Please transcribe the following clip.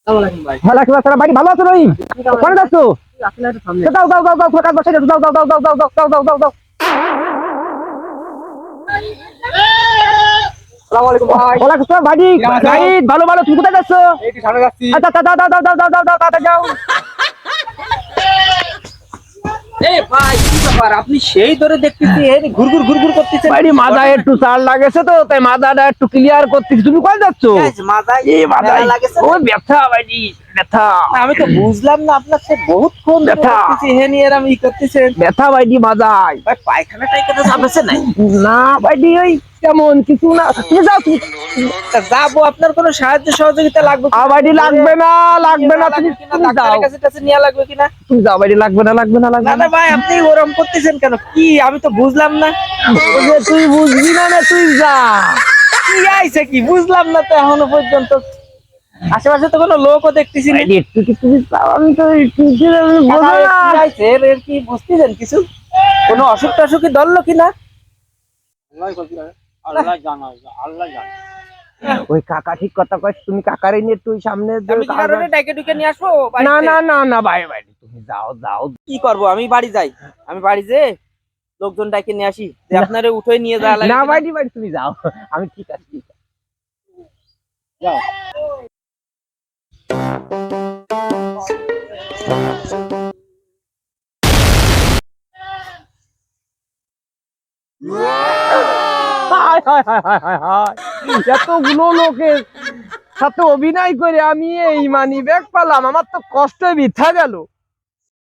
ওয়ালাইকুম আসসালাম ভাই, ভালো আছো রহিম? কোথায় যাচ্ছ? যাও যাও যাও যাও, কাজ বসে যাও, যাও যাও যাও যাও যাও যাও যাও যাও যাও। ওয়ালাইকুম আসসালাম ভাই, ভাই ভালো ভালো, তুমি কোথায় যাচ্ছ? আচ্ছা আচ্ছা, যাও যাও যাও যাও যাও যাও যাও, তাড়াতাড়ি যাও। আপনি সেই ধরে দেখতেছি ঘুরঘুর ঘুরঘুর করতেছেন। ভাই মাথা একটু চাল লাগেছে তো, তাই মাথাটা একটু ক্লিয়ার করতেছি। তুমি কোথায় যাচ্ছ? এই মাথায় ওই ব্যথা ভাই, ব্যথা। আমি তো বুঝলাম না, আপনার সে বহুত ফোন ব্যথা। করতেছি হে নিয়ে এরম ই করতেছেন। ব্যথা ভাই মাথায়। ভাই পায়খানা টাইখানা চাপেছে নাই? না ভাই ওই তেমন কিছু না, তুমি যাও তুমি। তা যাবো, আপনার কোনো সাহায্য সহযোগিতা লাগবে কিনা? ভাই লাগবে না, লাগবে না, তুমি কিনা তুমি যাও, ডাক্তারের কাছে টাছে নেওয়া লাগবে কিনা? তুমি যাও ভাই, লাগবে না লাগবে না লাগবে না না। না ভাই, আপনি ওরম করতেছেন কেন? কি আমি তো বুঝলাম না। ওই যে তুই বুঝবি না রে, তুই যা। কি আইছে কি বুঝলাম না তো এখনো পর্যন্ত। আশেপাশে তো কোনো লোকও দেখতেছি না। ভাই একটু কি তুমি যাও, আমি তো একটু বোঝো কাকা, না। কি আইছে এর কি বুঝতেছেন কিছু? কোনো অসুখ টসুখ ধরলো কিনা? ওই কাকা ঠিক কথা কয়, তুমি কাকারে নিয়ে তুই সামনে যে আমি কি কারণে ডাইকে ডুকে নিয়ে আসবো না বাড়িতে? না না না ভাই ভাই, তুমি যাও যাও। কি করবো, আমি বাড়ি যাই। আমি বাড়ি যে লোকজন ডাইকে নিয়ে আসি যে আপনারে উঠে নিয়ে যাওয়া লাগে না কিনা? ভাই ভাই, তুমি যাও, আমি ঠিক আছে ঠিক আছে। যাও। হায় হায় হায় হায় হায় হায়, এতগুলো লোকের সাথে অভিনয় করে আমি এই মানি ব্যাগ পেলাম, আমার তো কষ্ট বৃথা গেল।